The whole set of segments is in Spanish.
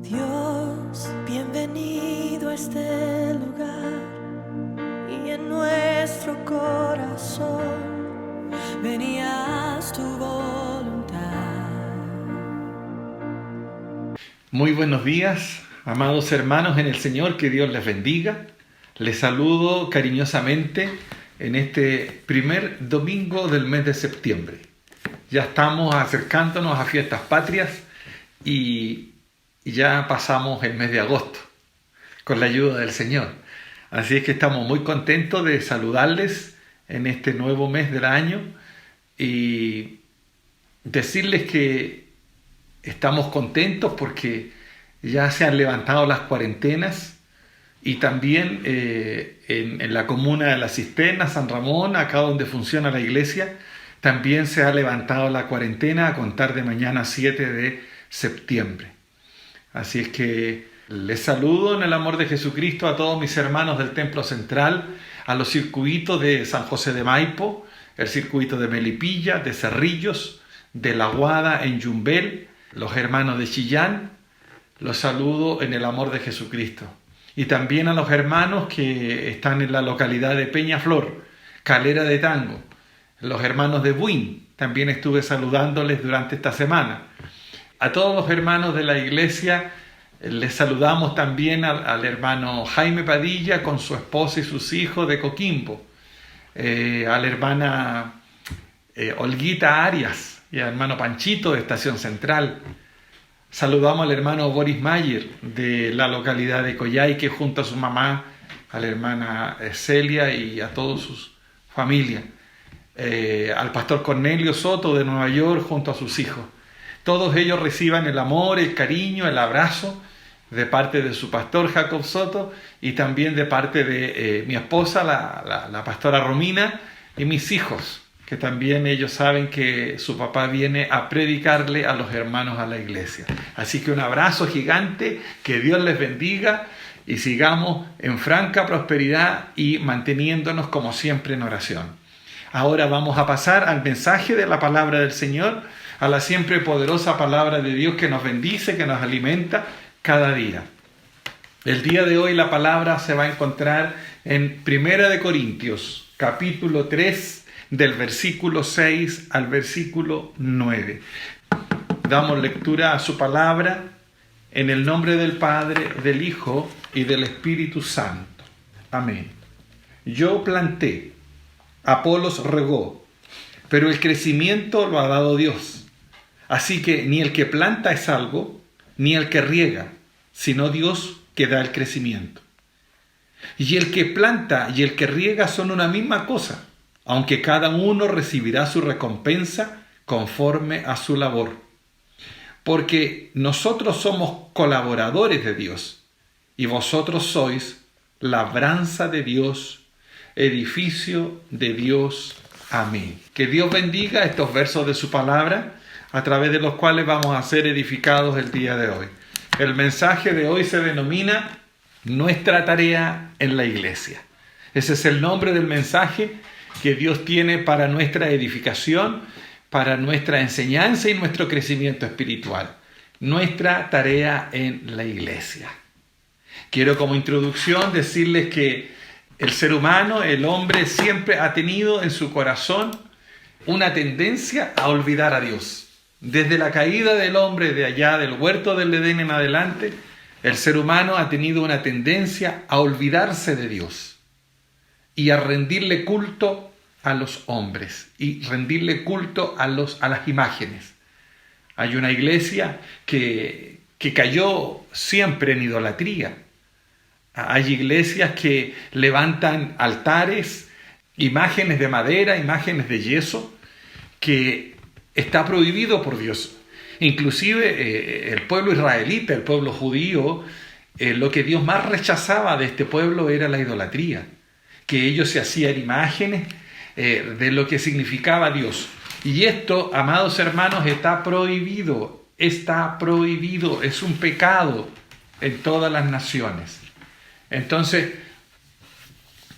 Dios, bienvenido a este lugar y en nuestro corazón venías tu voluntad. Muy buenos días, amados hermanos en el Señor, que Dios les bendiga. Les saludo cariñosamente en este primer domingo del mes de septiembre. Ya estamos acercándonos a fiestas patrias y ya pasamos el mes de agosto con la ayuda del Señor. Así es que estamos muy contentos de saludarles en este nuevo mes del año y decirles que estamos contentos porque ya se han levantado las cuarentenas y también en la comuna de La Cisterna, San Ramón, acá donde funciona la iglesia, también se ha levantado la cuarentena a contar de mañana 7 de septiembre. Así es que les saludo en el amor de Jesucristo a todos mis hermanos del Templo Central, a los circuitos de San José de Maipo, el circuito de Melipilla, de Cerrillos, de La Guada en Yumbel, los hermanos de Chillán. Los saludo en el amor de Jesucristo. Y también a los hermanos que están en la localidad de Peñaflor, Calera de Tango, los hermanos de Buin, también estuve saludándoles durante esta semana. A todos los hermanos de la iglesia les saludamos también al hermano Jaime Padilla con su esposa y sus hijos de Coquimbo, a la hermana Olguita Arias y al hermano Panchito de Estación Central. Saludamos al hermano Boris Mayer de la localidad de Coyhaique junto a su mamá, a la hermana Celia y a toda su familia. Al pastor Cornelio Soto de Nueva York junto a sus hijos. Todos ellos reciban el amor, el cariño, el abrazo de parte de su pastor Jacob Soto y también de parte de mi esposa, la pastora Romina, y mis hijos, que también ellos saben que su papá viene a predicarle a los hermanos a la iglesia. Así que un abrazo gigante, que Dios les bendiga y sigamos en franca prosperidad y manteniéndonos como siempre en oración. Ahora vamos a pasar al mensaje de la palabra del Señor, a la siempre poderosa palabra de Dios que nos bendice, que nos alimenta cada día. El día de hoy la palabra se va a encontrar en 1 Corintios, capítulo 3, del versículo 6 al versículo 9. Damos lectura a su palabra en el nombre del Padre, del Hijo y del Espíritu Santo. Amén. Yo planté, Apolos regó, pero el crecimiento lo ha dado Dios. Así que ni el que planta es algo, ni el que riega, sino Dios que da el crecimiento. Y el que planta y el que riega son una misma cosa, aunque cada uno recibirá su recompensa conforme a su labor. Porque nosotros somos colaboradores de Dios, y vosotros sois labranza de Dios, edificio de Dios. Amén. Que Dios bendiga estos versos de su palabra, a través de los cuales vamos a ser edificados el día de hoy. El mensaje de hoy se denomina Nuestra tarea en la iglesia. Ese es el nombre del mensaje que Dios tiene para nuestra edificación, para nuestra enseñanza y nuestro crecimiento espiritual. Nuestra tarea en la iglesia. Quiero como introducción decirles que el ser humano, el hombre, siempre ha tenido en su corazón una tendencia a olvidar a Dios. Desde la caída del hombre de allá del huerto del Edén en adelante, el ser humano ha tenido una tendencia a olvidarse de Dios y a rendirle culto a los hombres y rendirle culto a las imágenes. Hay una iglesia que cayó siempre en idolatría. Hay iglesias que levantan altares, imágenes de madera, imágenes de yeso, que está prohibido por Dios. Inclusive el pueblo israelita, el pueblo judío, lo que Dios más rechazaba de este pueblo era la idolatría, que ellos se hacían imágenes de lo que significaba Dios. Y esto, amados hermanos, está prohibido, es un pecado en todas las naciones. Entonces,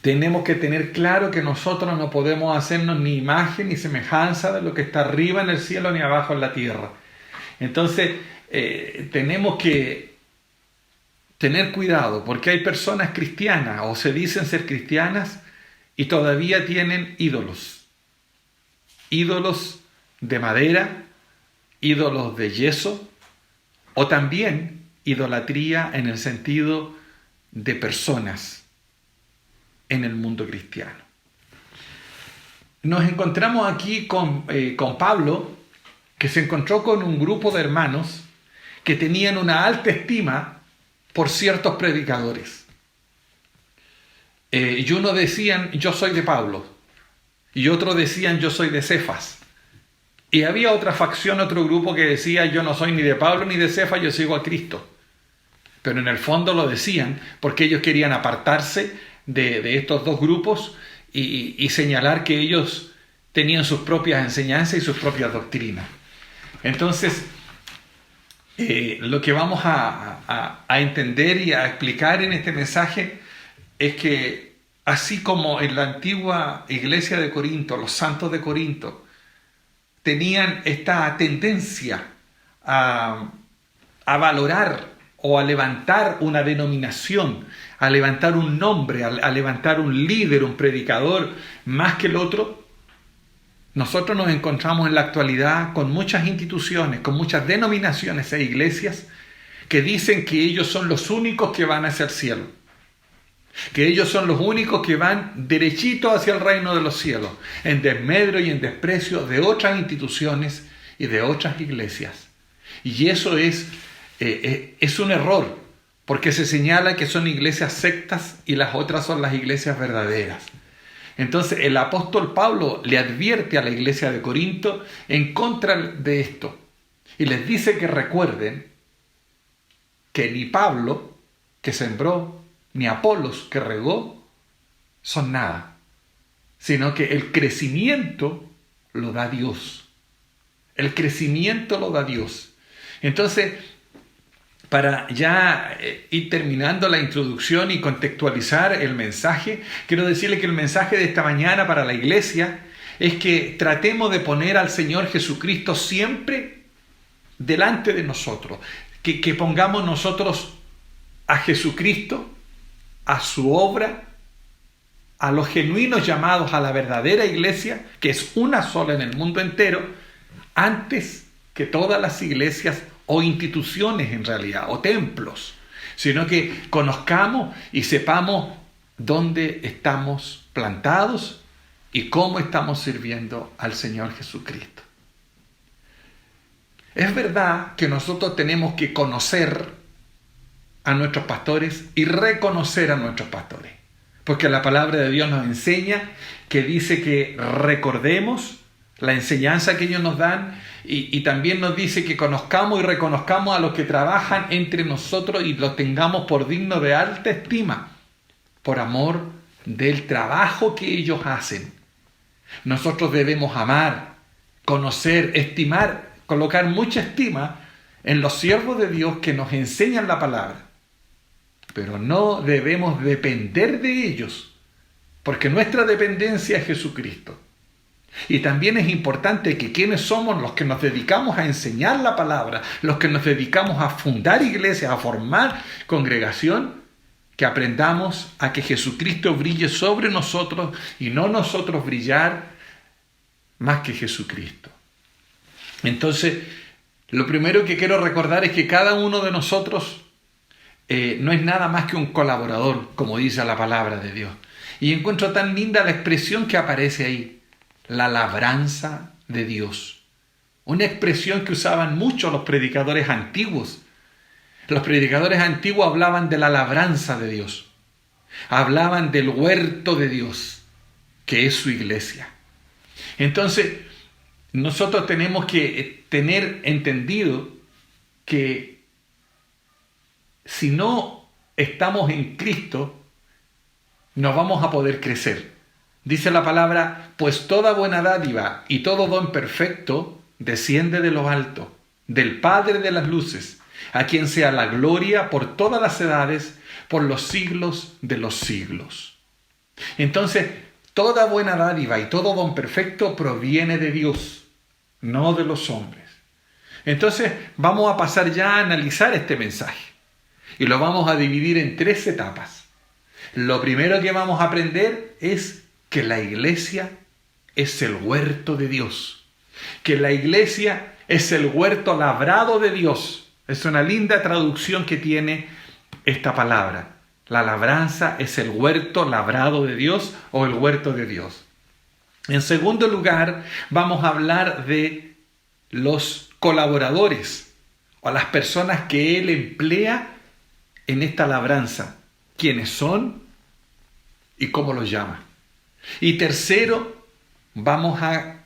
tenemos que tener claro que nosotros no podemos hacernos ni imagen ni semejanza de lo que está arriba en el cielo ni abajo en la tierra. Entonces, tenemos que tener cuidado, porque hay personas cristianas o se dicen ser cristianas y todavía tienen ídolos. Ídolos de madera, ídolos de yeso, o también idolatría en el sentido de personas en el mundo cristiano. Nos encontramos aquí con Pablo, que se encontró con un grupo de hermanos que tenían una alta estima por ciertos predicadores. Y uno decían, yo soy de Pablo, y otros decían, yo soy de Cefas. Y había otra facción, otro grupo que decía, yo no soy ni de Pablo ni de Cefas, yo sigo a Cristo. Pero en el fondo lo decían porque ellos querían apartarse de estos dos grupos y señalar que ellos tenían sus propias enseñanzas y sus propias doctrinas. Entonces, lo que vamos a entender y a explicar en este mensaje es que así como en la antigua iglesia de Corinto, los santos de Corinto tenían esta tendencia a valorar o a levantar una denominación, a levantar un nombre, a levantar un líder, un predicador más que el otro, nosotros nos encontramos en la actualidad con muchas instituciones, con muchas denominaciones e iglesias que dicen que ellos son los únicos que van hacia el cielo, que ellos son los únicos que van derechito hacia el reino de los cielos, en desmedro y en desprecio de otras instituciones y de otras iglesias. Y eso es un error, porque se señala que son iglesias sectas y las otras son las iglesias verdaderas. Entonces el apóstol Pablo le advierte a la iglesia de Corinto en contra de esto y les dice que recuerden que ni Pablo, que sembró, ni Apolos, que regó, son nada, sino que el crecimiento lo da Dios. El crecimiento lo da Dios. Entonces, para ya ir terminando la introducción y contextualizar el mensaje, quiero decirle que el mensaje de esta mañana para la iglesia es que tratemos de poner al Señor Jesucristo siempre delante de nosotros, que pongamos nosotros a Jesucristo, a su obra, a los genuinos llamados a la verdadera iglesia, que es una sola en el mundo entero, antes que todas las iglesias o instituciones en realidad, o templos, sino que conozcamos y sepamos dónde estamos plantados y cómo estamos sirviendo al Señor Jesucristo. Es verdad que nosotros tenemos que conocer a nuestros pastores y reconocer a nuestros pastores, porque la palabra de Dios nos enseña que dice que recordemos la enseñanza que ellos nos dan y también nos dice que conozcamos y reconozcamos a los que trabajan entre nosotros y los tengamos por dignos de alta estima, por amor del trabajo que ellos hacen. Nosotros debemos amar, conocer, estimar, colocar mucha estima en los siervos de Dios que nos enseñan la palabra, pero no debemos depender de ellos, porque nuestra dependencia es Jesucristo. Y también es importante que quienes somos los que nos dedicamos a enseñar la palabra, los que nos dedicamos a fundar iglesias, a formar congregación, que aprendamos a que Jesucristo brille sobre nosotros y no nosotros brillar más que Jesucristo. Entonces, lo primero que quiero recordar es que cada uno de nosotros no es nada más que un colaborador, como dice la palabra de Dios. Y encuentro tan linda la expresión que aparece ahí. La labranza de Dios. Una expresión que usaban mucho los predicadores antiguos. Los predicadores antiguos hablaban de la labranza de Dios. Hablaban del huerto de Dios, que es su iglesia. Entonces, nosotros tenemos que tener entendido que si no estamos en Cristo, no vamos a poder crecer. Dice la palabra, pues toda buena dádiva y todo don perfecto desciende de lo alto, del Padre de las luces, a quien sea la gloria por todas las edades, por los siglos de los siglos. Entonces, toda buena dádiva y todo don perfecto proviene de Dios, no de los hombres. Entonces, vamos a pasar ya a analizar este mensaje. Y lo vamos a dividir en 3 etapas. Lo primero que vamos a aprender es que la iglesia es el huerto de Dios. Que la iglesia es el huerto labrado de Dios. Es una linda traducción que tiene esta palabra. La labranza es el huerto labrado de Dios o el huerto de Dios. En segundo lugar, vamos a hablar de los colaboradores o las personas que Él emplea en esta labranza. ¿Quiénes son y cómo los llama? Y tercero, vamos a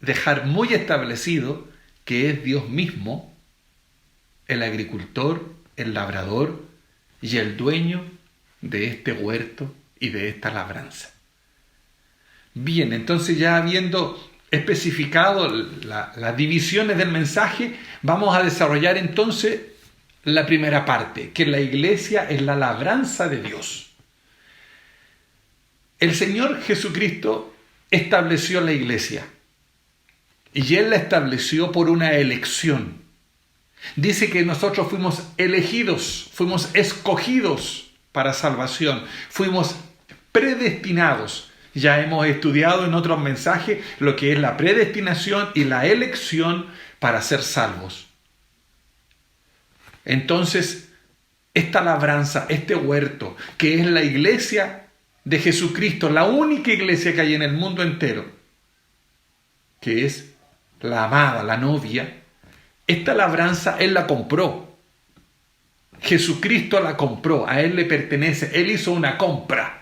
dejar muy establecido que es Dios mismo el agricultor, el labrador y el dueño de este huerto y de esta labranza. Bien, entonces ya habiendo especificado las divisiones del mensaje, vamos a desarrollar entonces la primera parte, que la iglesia es la labranza de Dios. El Señor Jesucristo estableció la iglesia y Él la estableció por una elección. Dice que nosotros fuimos elegidos, fuimos escogidos para salvación, fuimos predestinados. Ya hemos estudiado en otros mensajes lo que es la predestinación y la elección para ser salvos. Entonces, esta labranza, este huerto, que es la iglesia de Jesucristo, la única iglesia que hay en el mundo entero, que es la amada, la novia, esta labranza Él la compró. Jesucristo la compró, a Él le pertenece, Él hizo una compra.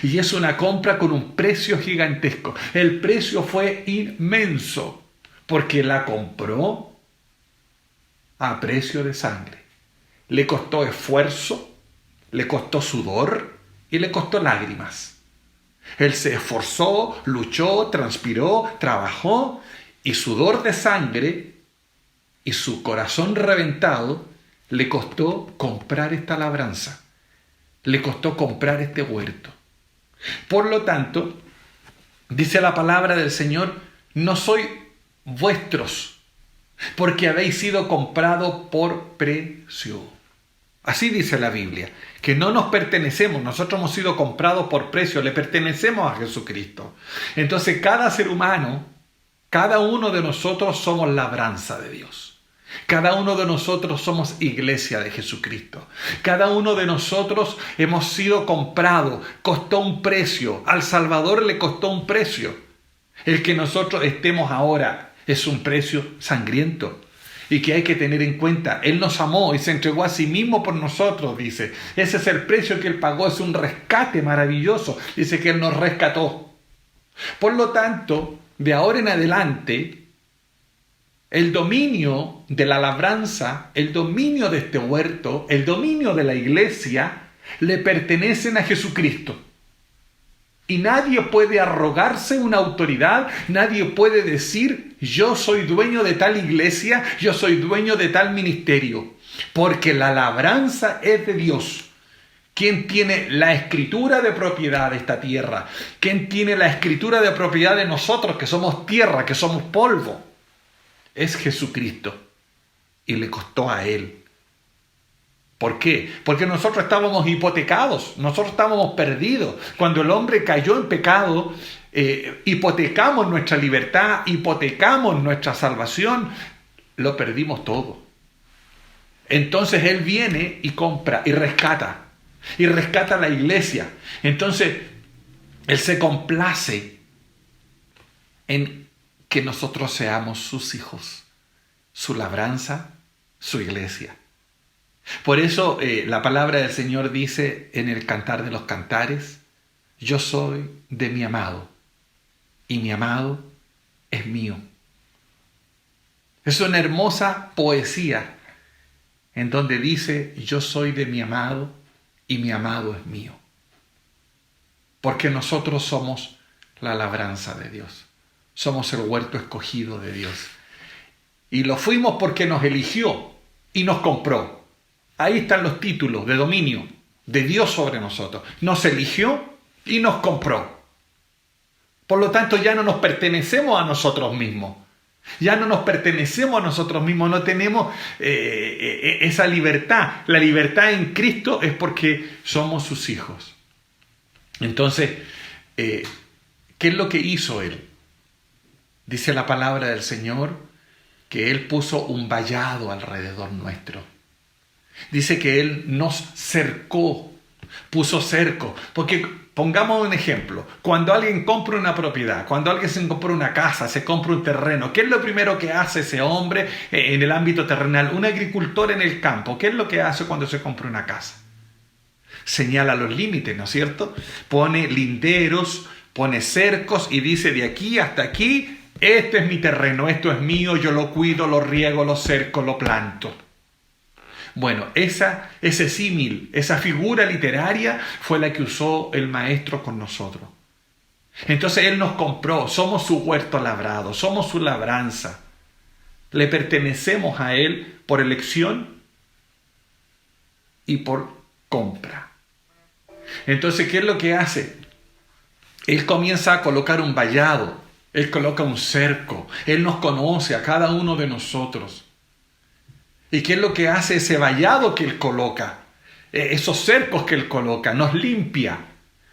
Y es una compra con un precio gigantesco. El precio fue inmenso, porque la compró a precio de sangre. Le costó esfuerzo, le costó sudor y le costó lágrimas. Él se esforzó, luchó, transpiró, trabajó, y sudor de sangre y su corazón reventado le costó comprar esta labranza. Le costó comprar este huerto. Por lo tanto, dice la palabra del Señor, no soy vuestros, porque habéis sido comprados por precio. Así dice la Biblia, que no nos pertenecemos, nosotros hemos sido comprados por precio, le pertenecemos a Jesucristo. Entonces cada ser humano, cada uno de nosotros somos labranza de Dios. Cada uno de nosotros somos iglesia de Jesucristo. Cada uno de nosotros hemos sido comprados, costó un precio. Al Salvador le costó un precio. El que nosotros estemos ahora es un precio sangriento y que hay que tener en cuenta. Él nos amó y se entregó a sí mismo por nosotros, dice. Ese es el precio que Él pagó, es un rescate maravilloso. Dice que Él nos rescató. Por lo tanto, de ahora en adelante, el dominio de la labranza, el dominio de este huerto, el dominio de la iglesia, le pertenecen a Jesucristo. Y nadie puede arrogarse una autoridad, nadie puede decir, yo soy dueño de tal iglesia, yo soy dueño de tal ministerio, porque la labranza es de Dios. ¿Quién tiene la escritura de propiedad de esta tierra? ¿Quién tiene la escritura de propiedad de nosotros, que somos tierra, que somos polvo? Es Jesucristo, y le costó a Él. ¿Por qué? Porque nosotros estábamos hipotecados, nosotros estábamos perdidos. Cuando el hombre cayó en pecado, hipotecamos nuestra libertad, hipotecamos nuestra salvación, lo perdimos todo. Entonces Él viene y compra y rescata a la iglesia. Entonces Él se complace en que nosotros seamos sus hijos, su labranza, su iglesia. Por eso la palabra del Señor dice en el Cantar de los Cantares, yo soy de mi amado y mi amado es mío. Es una hermosa poesía en donde dice, yo soy de mi amado y mi amado es mío. Porque nosotros somos la labranza de Dios. Somos el huerto escogido de Dios. Y lo fuimos porque nos eligió y nos compró. Ahí están los títulos de dominio de Dios sobre nosotros. Nos eligió y nos compró. Por lo tanto, ya no nos pertenecemos a nosotros mismos. Ya no nos pertenecemos a nosotros mismos, no tenemos esa libertad. La libertad en Cristo es porque somos sus hijos. Entonces, ¿qué es lo que hizo Él? Dice la palabra del Señor que Él puso un vallado alrededor nuestro. Dice que Él nos cercó, puso cerco. Porque pongamos un ejemplo. Cuando alguien compra una propiedad, cuando alguien se compra una casa, se compra un terreno, ¿qué es lo primero que hace ese hombre en el ámbito terrenal? Un agricultor en el campo, ¿qué es lo que hace cuando se compra una casa? Señala los límites, ¿no es cierto? Pone linderos, pone cercos y dice de aquí hasta aquí, este es mi terreno, esto es mío, yo lo cuido, lo riego, lo cerco, lo planto. Bueno, ese símil, esa figura literaria fue la que usó el maestro con nosotros. Entonces Él nos compró, somos su huerto labrado, somos su labranza. Le pertenecemos a Él por elección y por compra. Entonces, ¿qué es lo que hace? Él comienza a colocar un vallado, Él coloca un cerco, Él nos conoce a cada uno de nosotros. ¿Y qué es lo que hace ese vallado que Él coloca? Esos cercos que Él coloca, nos limpia.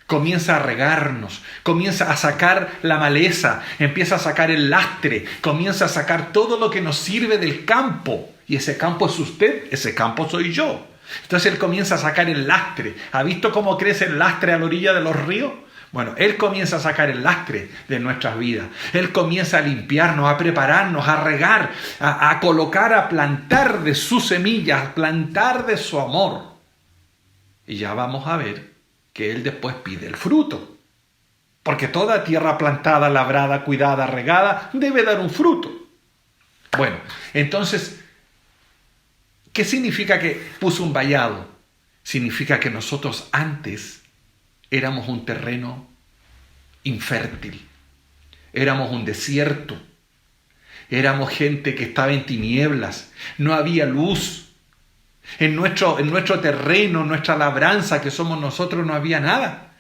Comienza a regarnos, comienza a sacar la maleza, empieza a sacar el lastre, comienza a sacar todo lo que nos sirve del campo. Y ese campo es usted, ese campo soy yo. Entonces Él comienza a sacar el lastre. ¿Ha visto cómo crece el lastre a la orilla de los ríos? Bueno, Él comienza a sacar el lastre de nuestras vidas. Él comienza a limpiarnos, a prepararnos, a regar, a colocar, a plantar de sus semillas, a plantar de su amor. Y ya vamos a ver que Él después pide el fruto. Porque toda tierra plantada, labrada, cuidada, regada, debe dar un fruto. Bueno, entonces, ¿qué significa que puso un vallado? Significa que nosotros antes éramos un terreno infértil, éramos un desierto, éramos gente que estaba en tinieblas, no había luz. En nuestro terreno, nuestra labranza que somos nosotros, no había nada.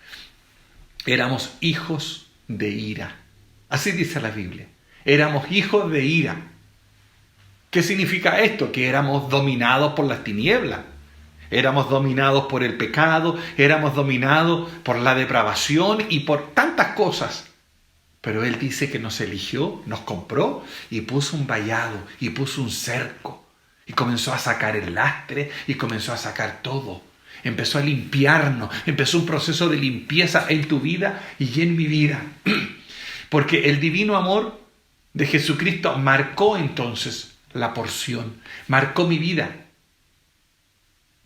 Éramos hijos de ira. Así dice la Biblia. Éramos hijos de ira. ¿Qué significa esto? Que éramos dominados por las tinieblas. Éramos dominados por el pecado, éramos dominados por la depravación y por tantas cosas. Pero Él dice que nos eligió, nos compró y puso un vallado y puso un cerco. Y comenzó a sacar el lastre y comenzó a sacar todo. Empezó a limpiarnos, empezó un proceso de limpieza en tu vida y en mi vida. Porque el divino amor de Jesucristo marcó entonces la porción, marcó mi vida.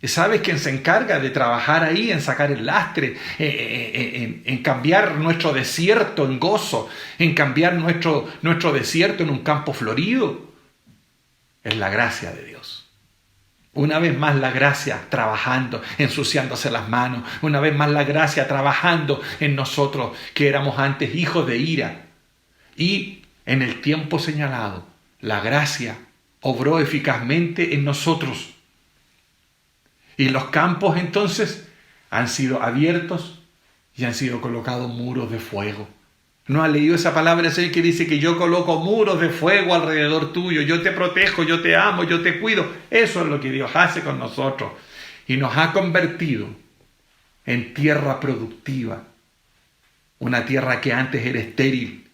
¿Y sabes quién se encarga de trabajar ahí, en sacar el lastre, en cambiar nuestro desierto en gozo, en cambiar nuestro desierto en un campo florido? Es la gracia de Dios. Una vez más la gracia trabajando, ensuciándose las manos. Una vez más la gracia trabajando en nosotros que éramos antes hijos de ira. Y en el tiempo señalado, la gracia obró eficazmente en nosotros. Y los campos entonces han sido abiertos y han sido colocados muros de fuego. ¿No ha leído esa palabra Señor que dice que yo coloco muros de fuego alrededor tuyo? Yo te protejo, yo te amo, yo te cuido. Eso es lo que Dios hace con nosotros. Y nos ha convertido en tierra productiva. Una tierra que antes era estéril.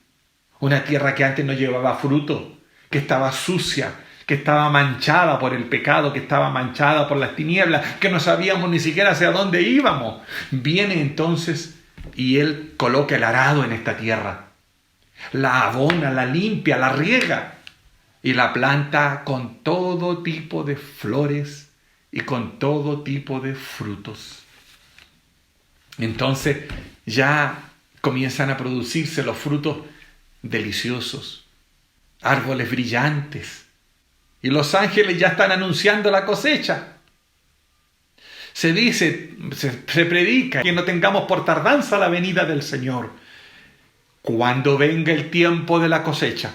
Una tierra que antes no llevaba fruto. Que estaba sucia. Que estaba manchada por el pecado, que estaba manchada por las tinieblas, que no sabíamos ni siquiera hacia dónde íbamos. Viene entonces y Él coloca el arado en esta tierra. La abona, la limpia, la riega y la planta con todo tipo de flores y con todo tipo de frutos. Entonces ya comienzan a producirse los frutos deliciosos, árboles brillantes. Y los ángeles ya están anunciando la cosecha. Se dice, se predica que no tengamos por tardanza la venida del Señor. Cuando venga el tiempo de la cosecha.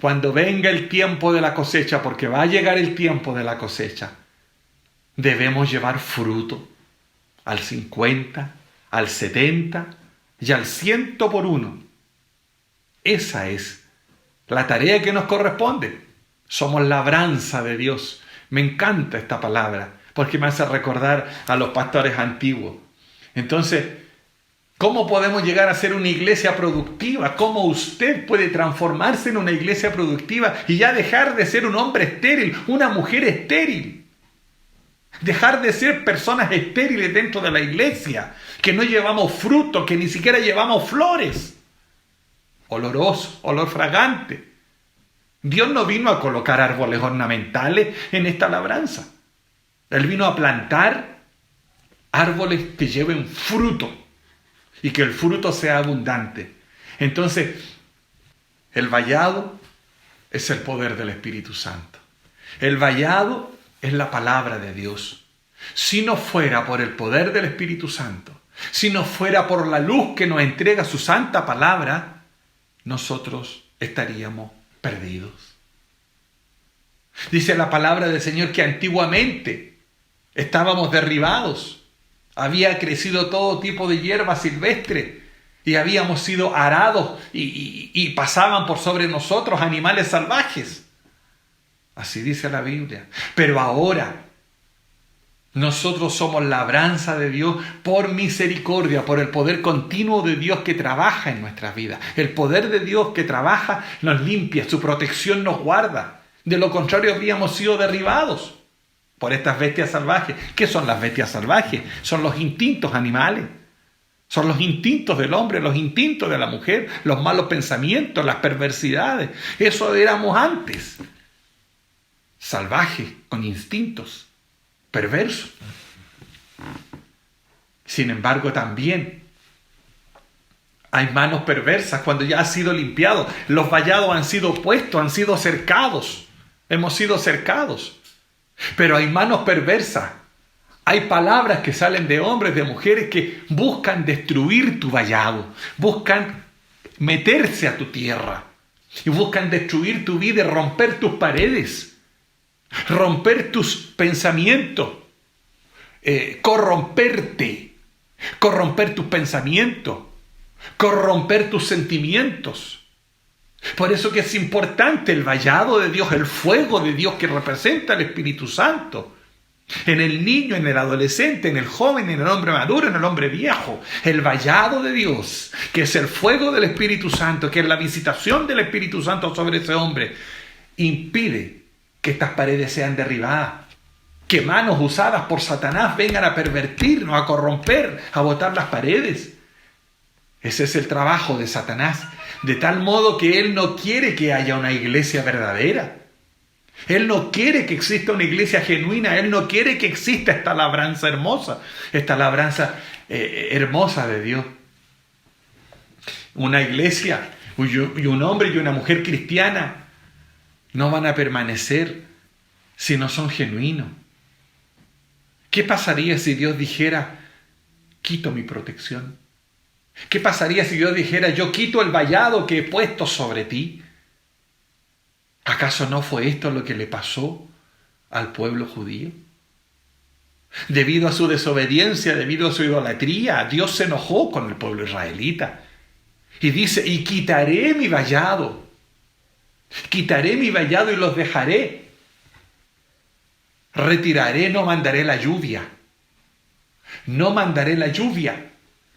Cuando venga el tiempo de la cosecha, porque va a llegar el tiempo de la cosecha, debemos llevar fruto al 50, al 70 y al 100 por uno. Esa es la tarea que nos corresponde. Somos labranza de Dios. Me encanta esta palabra porque me hace recordar a los pastores antiguos. Entonces, ¿cómo podemos llegar a ser una iglesia productiva? ¿Cómo usted puede transformarse en una iglesia productiva y ya dejar de ser un hombre estéril, una mujer estéril? Dejar de ser personas estériles dentro de la iglesia, que no llevamos fruto, que ni siquiera llevamos flores. Oloroso, olor fragante. Dios no vino a colocar árboles ornamentales en esta labranza. Él vino a plantar árboles que lleven fruto y que el fruto sea abundante. Entonces, el vallado es el poder del Espíritu Santo. El vallado es la palabra de Dios. Si no fuera por el poder del Espíritu Santo, si no fuera por la luz que nos entrega su santa palabra, nosotros estaríamos perdidos. Dice la palabra del Señor que antiguamente estábamos derribados, había crecido todo tipo de hierba silvestre y habíamos sido arados y pasaban por sobre nosotros animales salvajes. Así dice la Biblia. Pero ahora nosotros somos labranza de Dios por misericordia, por el poder continuo de Dios que trabaja en nuestras vidas. El poder de Dios que trabaja nos limpia, su protección nos guarda. De lo contrario habríamos sido derribados por estas bestias salvajes. ¿Qué son las bestias salvajes? Son los instintos animales. Son los instintos del hombre, los instintos de la mujer, los malos pensamientos, las perversidades. Eso éramos antes. Salvajes, con instintos. Perverso. Sin embargo, también hay manos perversas cuando ya ha sido limpiado. Los vallados han sido puestos, han sido cercados. Hemos sido cercados. Pero hay manos perversas. Hay palabras que salen de hombres, de mujeres que buscan destruir tu vallado. Buscan meterse a tu tierra. Y buscan destruir tu vida y romper tus paredes. Romper tus pensamientos, corromperte, corromper tus pensamientos, corromper tus sentimientos. Por eso que es importante el vallado de Dios, el fuego de Dios que representa el Espíritu Santo. En el niño, en el adolescente, en el joven, en el hombre maduro, en el hombre viejo. El vallado de Dios, que es el fuego del Espíritu Santo, que es la visitación del Espíritu Santo sobre ese hombre, impide que estas paredes sean derribadas, que manos usadas por Satanás vengan a pervertirnos, a corromper, a botar las paredes. Ese es el trabajo de Satanás, de tal modo que él no quiere que haya una iglesia verdadera. Él no quiere que exista una iglesia genuina, él no quiere que exista esta labranza hermosa, hermosa de Dios. Una iglesia y un hombre y una mujer cristiana no van a permanecer si no son genuinos. ¿Qué pasaría si Dios dijera, quito mi protección? ¿Qué pasaría si Dios dijera, yo quito el vallado que he puesto sobre ti? ¿Acaso no fue esto lo que le pasó al pueblo judío? Debido a su desobediencia, debido a su idolatría, Dios se enojó con el pueblo israelita. Y dice, y quitaré mi vallado. Quitaré mi vallado y los dejaré. Retiraré, no mandaré la lluvia. No mandaré la lluvia.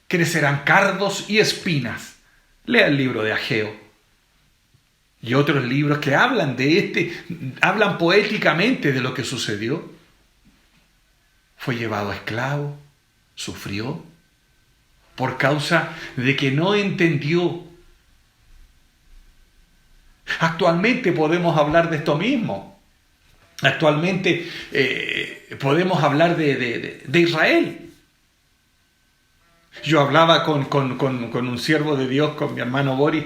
Crecerán cardos y espinas. Lea el libro de Ageo. Y otros libros que hablan hablan poéticamente de lo que sucedió. Fue llevado a esclavo, sufrió, por causa de que no entendió. Actualmente podemos hablar de esto mismo. Actualmente podemos hablar de Israel. Yo hablaba con un siervo de Dios, con mi hermano Boris,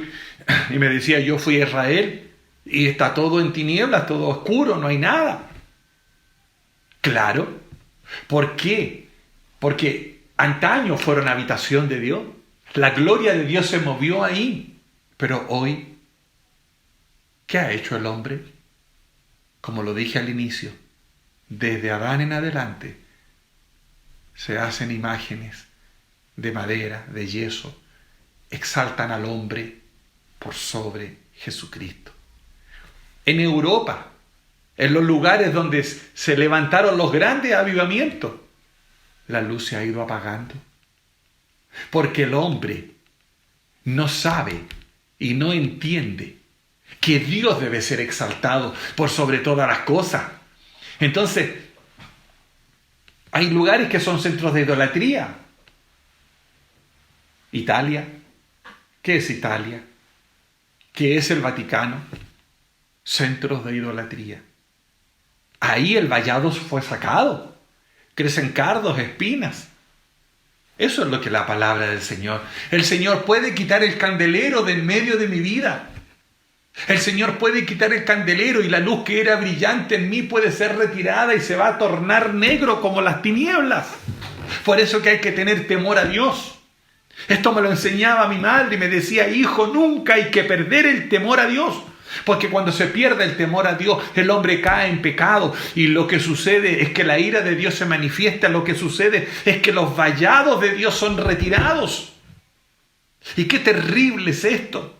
y me decía, yo fui a Israel y está todo en tinieblas, todo oscuro, no hay nada. Claro. ¿Por qué? Porque antaño fueron habitación de Dios. La gloria de Dios se movió ahí. Pero hoy, ¿qué ha hecho el hombre? Como lo dije al inicio, desde Adán en adelante se hacen imágenes de madera, de yeso, exaltan al hombre por sobre Jesucristo. En Europa, en los lugares donde se levantaron los grandes avivamientos, la luz se ha ido apagando. Porque el hombre no sabe y no entiende que Dios debe ser exaltado por sobre todas las cosas. Entonces, hay lugares que son centros de idolatría. Italia. ¿Qué es Italia? ¿Qué es el Vaticano? Centros de idolatría. Ahí el vallado fue sacado. Crecen cardos, espinas. Eso es lo que la palabra del Señor. El Señor puede quitar el candelero de en medio de mi vida. El Señor puede quitar el candelero y la luz que era brillante en mí puede ser retirada y se va a tornar negro como las tinieblas. Por eso que hay que tener temor a Dios. Esto me lo enseñaba mi madre y me decía, hijo, nunca hay que perder el temor a Dios. Porque cuando se pierde el temor a Dios, el hombre cae en pecado. Y lo que sucede es que la ira de Dios se manifiesta. Lo que sucede es que los vallados de Dios son retirados. Y qué terrible es esto.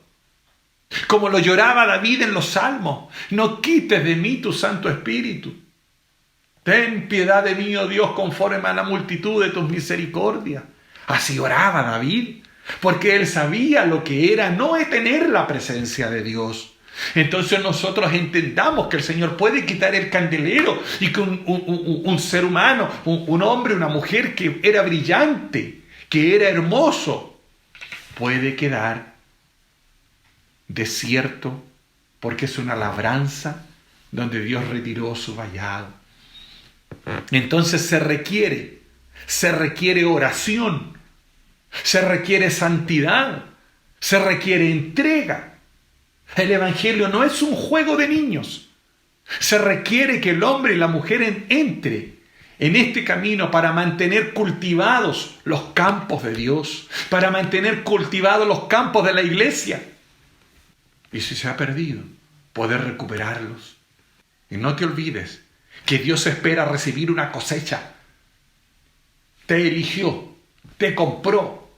Como lo lloraba David en los Salmos. No quites de mí tu Santo Espíritu. Ten piedad de mí, oh Dios, conforme a la multitud de tus misericordias. Así oraba David. Porque él sabía lo que era no tener la presencia de Dios. Entonces nosotros entendamos que el Señor puede quitar el candelero y que un ser humano, un hombre, una mujer que era brillante, que era hermoso, puede quedar desierto porque es una labranza donde Dios retiró su vallado. Entonces se requiere oración, se requiere santidad, se requiere entrega. El Evangelio no es un juego de niños. Se requiere que el hombre y la mujer entre en este camino para mantener cultivados los campos de Dios, para mantener cultivados los campos de la iglesia. Y si se ha perdido, poder recuperarlos. Y no te olvides que Dios espera recibir una cosecha. Te eligió, te compró,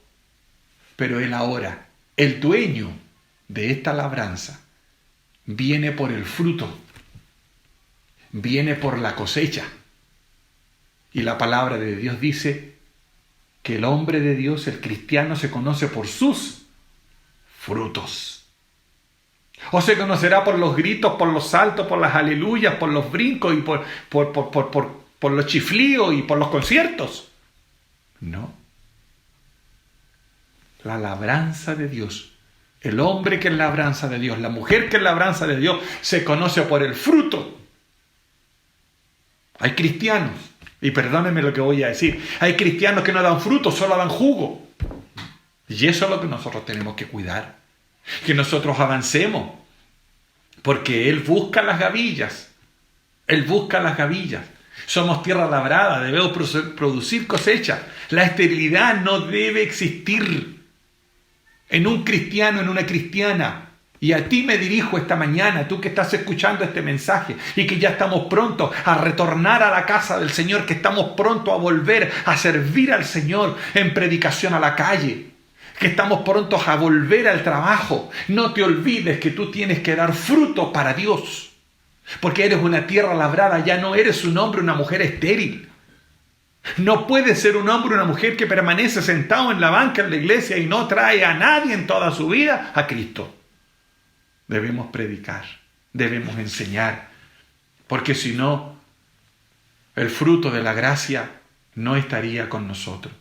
pero Él ahora, el dueño de esta labranza, viene por el fruto, viene por la cosecha. Y la palabra de Dios dice que el hombre de Dios, el cristiano, se conoce por sus frutos. O se conocerá por los gritos, por los saltos, por las aleluyas, por los brincos y por los chiflíos y por los conciertos. No. La labranza de Dios. El hombre que es labranza de Dios, la mujer que es labranza de Dios, se conoce por el fruto. Hay cristianos, y perdónenme lo que voy a decir, hay cristianos que no dan fruto, solo dan jugo. Y eso es lo que nosotros tenemos que cuidar. Que nosotros avancemos, porque Él busca las gavillas. Él busca las gavillas. Somos tierra labrada, debemos producir cosecha. La esterilidad no debe existir en un cristiano, en una cristiana. Y a ti me dirijo esta mañana, tú que estás escuchando este mensaje y que ya estamos prontos a retornar a la casa del Señor, que estamos prontos a volver a servir al Señor en predicación a la calle, que estamos prontos a volver al trabajo. No te olvides que tú tienes que dar fruto para Dios, porque eres una tierra labrada, ya no eres un hombre o una mujer estéril. No puede ser un hombre o una mujer que permanece sentado en la banca en la iglesia y no trae a nadie en toda su vida a Cristo. Debemos predicar, debemos enseñar, porque si no, el fruto de la gracia no estaría con nosotros.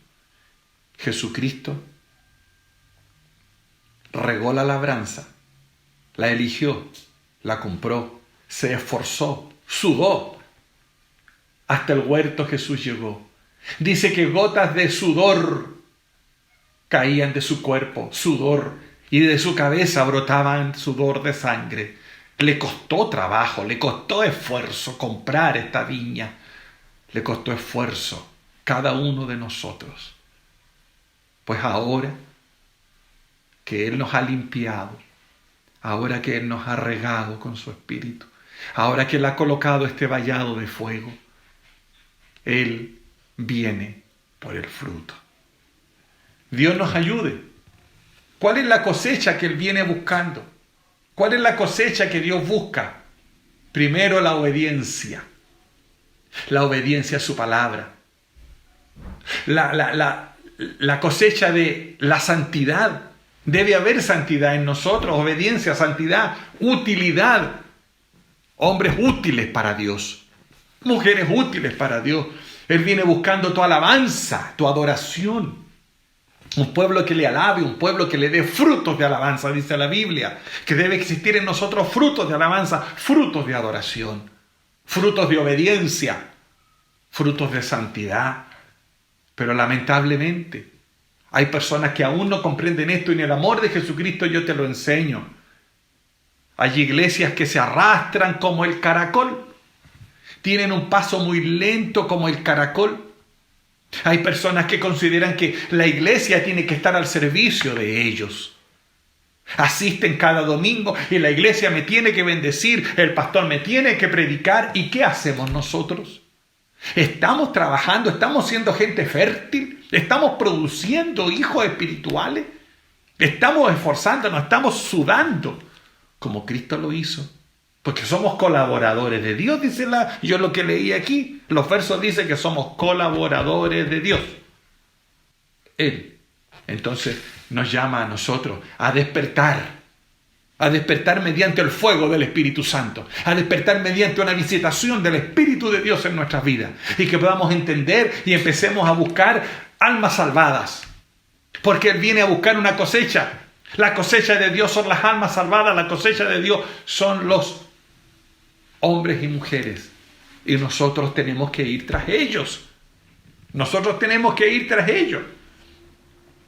Jesucristo regó la labranza, la eligió, la compró, se esforzó, sudó. Hasta el huerto Jesús llegó. Dice que gotas de sudor caían de su cuerpo, sudor, y de su cabeza brotaban sudor de sangre. Le costó trabajo, le costó esfuerzo comprar esta viña. Le costó esfuerzo cada uno de nosotros. Pues ahora que Él nos ha limpiado, ahora que Él nos ha regado con su Espíritu, ahora que Él ha colocado este vallado de fuego, Él viene por el fruto. Dios nos ayude. ¿Cuál es la cosecha que Él viene buscando? ¿Cuál es la cosecha que Dios busca? Primero, la obediencia. La obediencia a su palabra. La cosecha de la santidad. Debe haber santidad en nosotros, obediencia, santidad, utilidad. Hombres útiles para Dios, mujeres útiles para Dios. Él viene buscando tu alabanza, tu adoración. Un pueblo que le alabe, un pueblo que le dé frutos de alabanza, dice la Biblia. Que debe existir en nosotros frutos de alabanza, frutos de adoración, frutos de obediencia, frutos de santidad. Pero lamentablemente hay personas que aún no comprenden esto y en el amor de Jesucristo yo te lo enseño. Hay iglesias que se arrastran como el caracol. Tienen un paso muy lento como el caracol. Hay personas que consideran que la iglesia tiene que estar al servicio de ellos. Asisten cada domingo y la iglesia me tiene que bendecir, el pastor me tiene que predicar. ¿Y qué hacemos nosotros? ¿Estamos trabajando? ¿Estamos siendo gente fértil? ¿Estamos produciendo hijos espirituales? ¿Estamos esforzándonos? ¿Estamos sudando como Cristo lo hizo? Porque somos colaboradores de Dios, dice yo lo que leí aquí. Los versos dicen que somos colaboradores de Dios. Él, entonces, nos llama a nosotros a despertar mediante el fuego del Espíritu Santo, a despertar mediante una visitación del Espíritu de Dios en nuestras vidas, y que podamos entender y empecemos a buscar almas salvadas, porque Él viene a buscar una cosecha. La cosecha de Dios son las almas salvadas, la cosecha de Dios son los hombres y mujeres, y nosotros tenemos que ir tras ellos. Nosotros tenemos que ir tras ellos.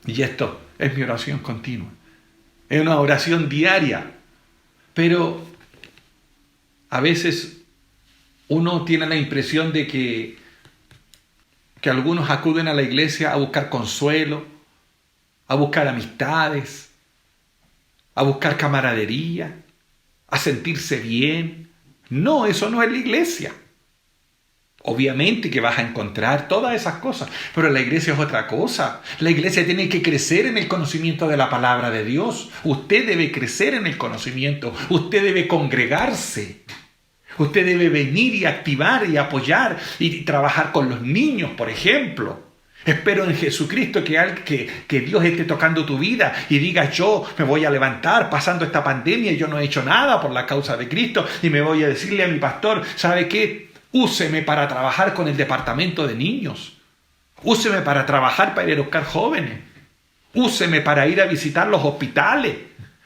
Y esto es mi oración continua. Es una oración diaria. Pero a veces uno tiene la impresión de que algunos acuden a la iglesia a buscar consuelo, a buscar amistades, a buscar camaradería, a sentirse bien. No, eso no es la iglesia. Obviamente que vas a encontrar todas esas cosas, pero la iglesia es otra cosa. La iglesia tiene que crecer en el conocimiento de la palabra de Dios. Usted debe crecer en el conocimiento. Usted debe congregarse. Usted debe venir y activar y apoyar y trabajar con los niños, por ejemplo. Espero en Jesucristo que Dios esté tocando tu vida y digas: yo me voy a levantar pasando esta pandemia y yo no he hecho nada por la causa de Cristo, y me voy a decirle a mi pastor: ¿sabe qué? Úseme para trabajar con el departamento de niños. Úseme para trabajar para ir a buscar jóvenes. Úseme para ir a visitar los hospitales.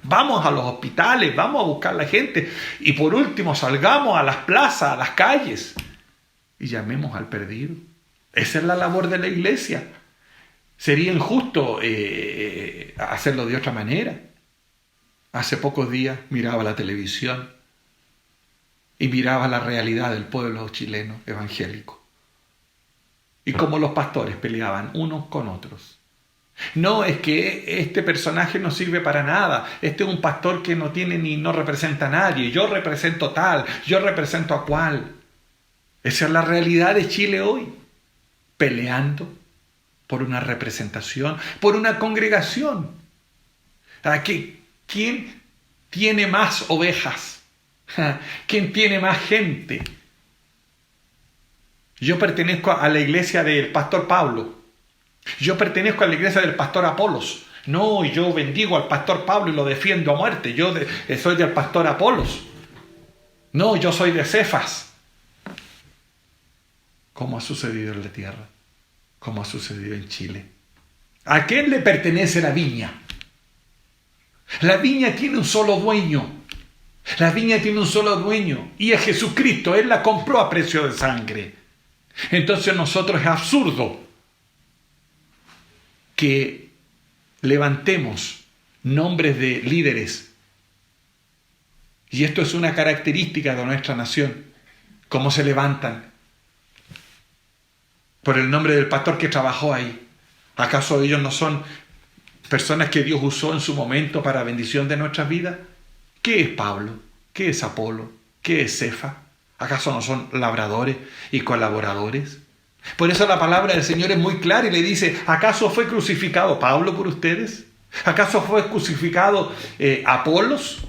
Vamos a los hospitales, vamos a buscar a la gente. Y por último, salgamos a las plazas, a las calles, y llamemos al perdido. Esa es la labor de la iglesia. Sería injusto hacerlo de otra manera. Hace pocos días miraba la televisión y miraba la realidad del pueblo chileno evangélico. Y cómo los pastores peleaban unos con otros. No, es que este personaje no sirve para nada. Este es un pastor que no representa a nadie. Yo represento tal, yo represento a cual. Esa es la realidad de Chile hoy. Peleando por una representación, por una congregación. ¿Quién tiene más ovejas? ¿Quién tiene más gente? Yo pertenezco a la iglesia del pastor Pablo. Yo pertenezco a la iglesia del pastor Apolos. No, yo bendigo al pastor Pablo y lo defiendo a muerte. Yo soy del pastor Apolos. No, yo soy de Cefas. ¿Cómo ha sucedido en la tierra? ¿Cómo ha sucedido en Chile? ¿A quién le pertenece la viña? La viña tiene un solo dueño. La viña tiene un solo dueño, y es Jesucristo. Él la compró a precio de sangre. Entonces nosotros es absurdo que levantemos nombres de líderes. Y esto es una característica de nuestra nación. Cómo se levantan por el nombre del pastor que trabajó ahí. ¿Acaso ellos no son personas que Dios usó en su momento para bendición de nuestras vidas? ¿Qué es Pablo? ¿Qué es Apolo? ¿Qué es Cefas? ¿Acaso no son labradores y colaboradores? Por eso la palabra del Señor es muy clara y le dice: ¿acaso fue crucificado Pablo por ustedes? ¿Acaso fue crucificado Apolos?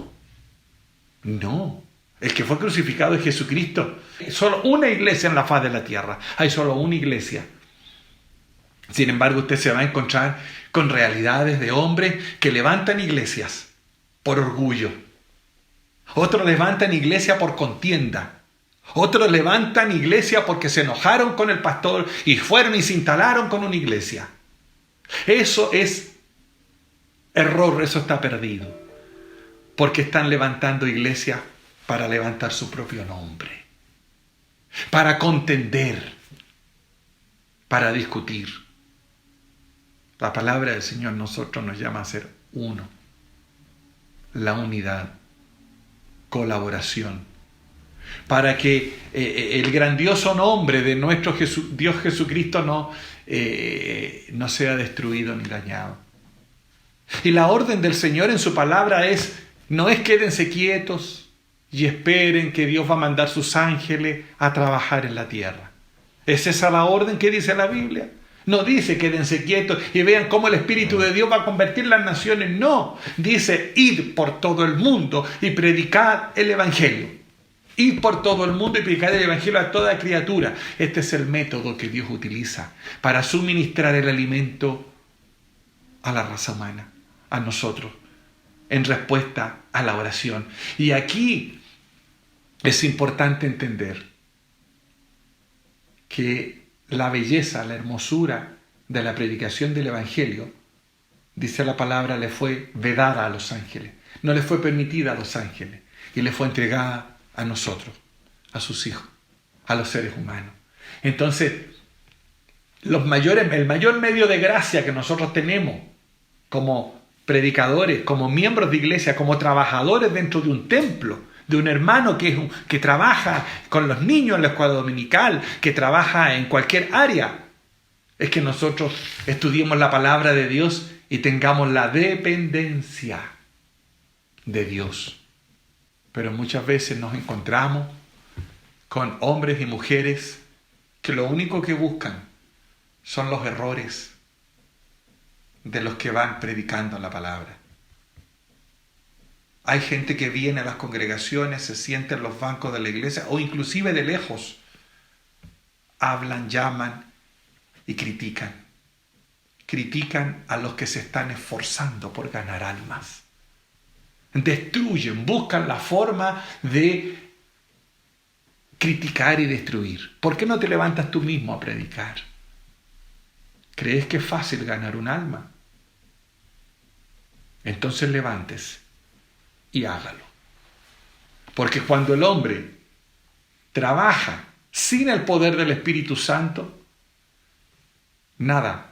No, el que fue crucificado es Jesucristo. Hay solo una iglesia en la faz de la tierra. Hay solo una iglesia. Sin embargo, usted se va a encontrar con realidades de hombres que levantan iglesias por orgullo. Otros levantan iglesia por contienda. Otros levantan iglesia porque se enojaron con el pastor y fueron y se instalaron con una iglesia. Eso es error, eso está perdido. Porque están levantando iglesias para levantar su propio nombre. Para contender. Para discutir. La palabra del Señor nosotros nos llama a ser uno. La unidad. Colaboración. Para que el grandioso nombre de nuestro Dios Jesucristo no sea destruido ni dañado. Y la orden del Señor en su palabra no es quédense quietos y esperen que Dios va a mandar sus ángeles a trabajar en la tierra. ¿Es esa la orden que dice la Biblia? No dice quédense quietos y vean cómo el Espíritu de Dios va a convertir las naciones. No, dice id por todo el mundo y predicad el Evangelio. Id por todo el mundo y predicad el Evangelio a toda criatura. Este es el método que Dios utiliza para suministrar el alimento a la raza humana, a nosotros, en respuesta a la oración. Y aquí es importante entender que la belleza, la hermosura de la predicación del Evangelio, dice la palabra, le fue vedada a los ángeles. No le fue permitida a los ángeles y le fue entregada a nosotros, a sus hijos, a los seres humanos. Entonces, el mayor medio de gracia que nosotros tenemos como predicadores, como miembros de iglesia, como trabajadores dentro de un templo, de un hermano que trabaja con los niños en la escuela dominical, que trabaja en cualquier área, es que nosotros estudiemos la palabra de Dios y tengamos la dependencia de Dios. Pero muchas veces nos encontramos con hombres y mujeres que lo único que buscan son los errores de los que van predicando la palabra. Hay gente que viene a las congregaciones, se sienta en los bancos de la iglesia o inclusive de lejos. Hablan, llaman y critican. Critican a los que se están esforzando por ganar almas. Destruyen, buscan la forma de criticar y destruir. ¿Por qué no te levantas tú mismo a predicar? ¿Crees que es fácil ganar un alma? Entonces levántese y hágalo. Porque cuando el hombre trabaja sin el poder del Espíritu Santo, nada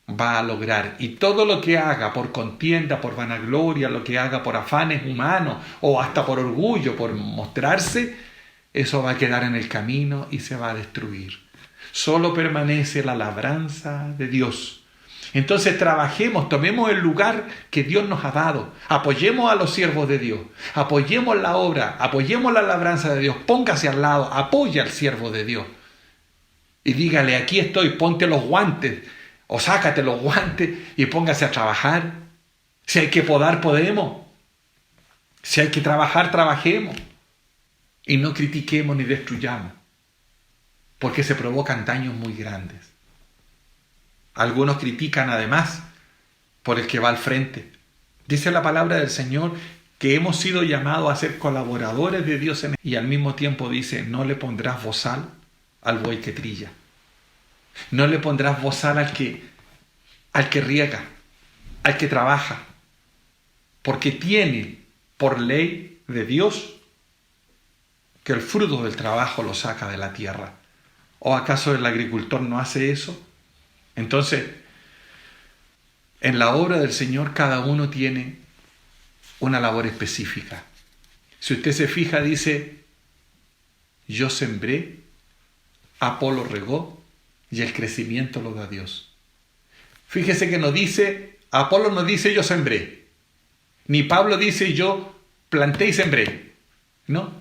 va a lograr. Y todo lo que haga por contienda, por vanagloria, lo que haga por afanes humanos o hasta por orgullo, por mostrarse, eso va a quedar en el camino y se va a destruir. Solo permanece la labranza de Dios. Entonces trabajemos, tomemos el lugar que Dios nos ha dado, apoyemos a los siervos de Dios, apoyemos la obra, apoyemos la labranza de Dios, póngase al lado, apoya al siervo de Dios y dígale, aquí estoy, ponte los guantes o sácate los guantes y póngase a trabajar. Si hay que podar, podemos. Si hay que trabajar, trabajemos y no critiquemos ni destruyamos, porque se provocan daños muy grandes. Algunos critican además por el que va al frente. Dice la palabra del Señor que hemos sido llamados a ser colaboradores de Dios y al mismo tiempo dice, no le pondrás bozal al buey que trilla. No le pondrás bozal al que riega, al que trabaja, porque tiene por ley de Dios que el fruto del trabajo lo saca de la tierra. ¿O acaso el agricultor no hace eso? Entonces, en la obra del Señor cada uno tiene una labor específica. Si usted se fija, dice, yo sembré, Apolo regó y el crecimiento lo da Dios. Fíjese que no dice, Apolo no dice yo sembré, ni Pablo dice yo planté y sembré. No,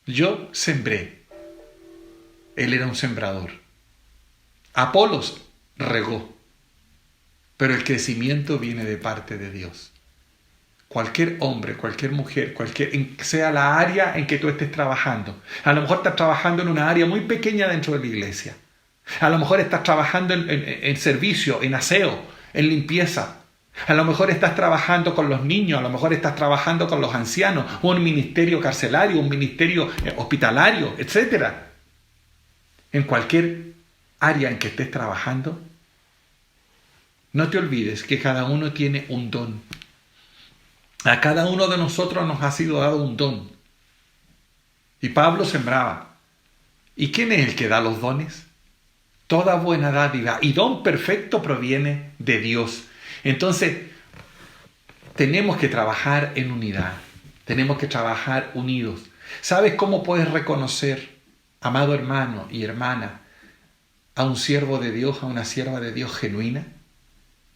yo sembré. Él era un sembrador. Apolos regó, pero el crecimiento viene de parte de Dios. Cualquier hombre, cualquier mujer, sea la área en que tú estés trabajando. A lo mejor estás trabajando en una área muy pequeña dentro de la iglesia. A lo mejor estás trabajando en servicio, en aseo, en limpieza. A lo mejor estás trabajando con los niños, a lo mejor estás trabajando con los ancianos, un ministerio carcelario, un ministerio hospitalario, etc. En cualquier área en que estés trabajando, no te olvides que cada uno tiene un don. A cada uno de nosotros nos ha sido dado un don. Y Pablo sembraba. ¿Y quién es el que da los dones? Toda buena dádiva y don perfecto proviene de Dios. Entonces, tenemos que trabajar en unidad. Tenemos que trabajar unidos. ¿Sabes cómo puedes reconocer, amado hermano y hermana, a un siervo de Dios, a una sierva de Dios genuina?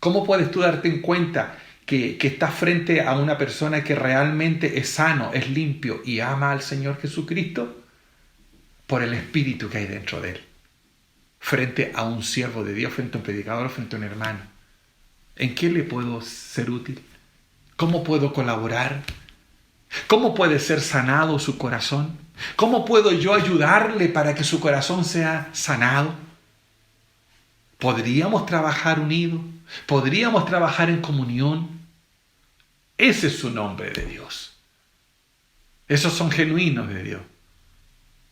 ¿Cómo puedes tú darte en cuenta que estás frente a una persona que realmente es sano, es limpio y ama al Señor Jesucristo? Por el espíritu que hay dentro de él. Frente a un siervo de Dios, frente a un predicador, frente a un hermano. ¿En qué le puedo ser útil? ¿Cómo puedo colaborar? ¿Cómo puede ser sanado su corazón? ¿Cómo puedo yo ayudarle para que su corazón sea sanado? ¿Podríamos trabajar unidos? ¿Podríamos trabajar en comunión? Ese es su nombre de Dios. Esos son genuinos de Dios.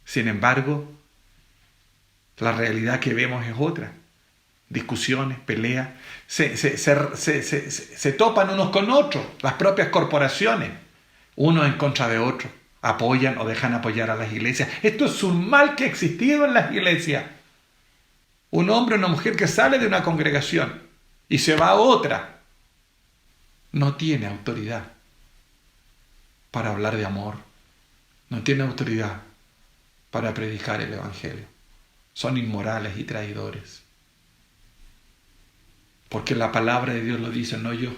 Sin embargo, la realidad que vemos es otra. Discusiones, peleas, se topan unos con otros, las propias corporaciones, unos en contra de otros, apoyan o dejan apoyar a las iglesias. Esto es un mal que ha existido en las iglesias. Un hombre o una mujer que sale de una congregación y se va a otra, no tiene autoridad para hablar de amor, no tiene autoridad para predicar el evangelio. Son inmorales y traidores. Porque la palabra de Dios lo dice, no yo.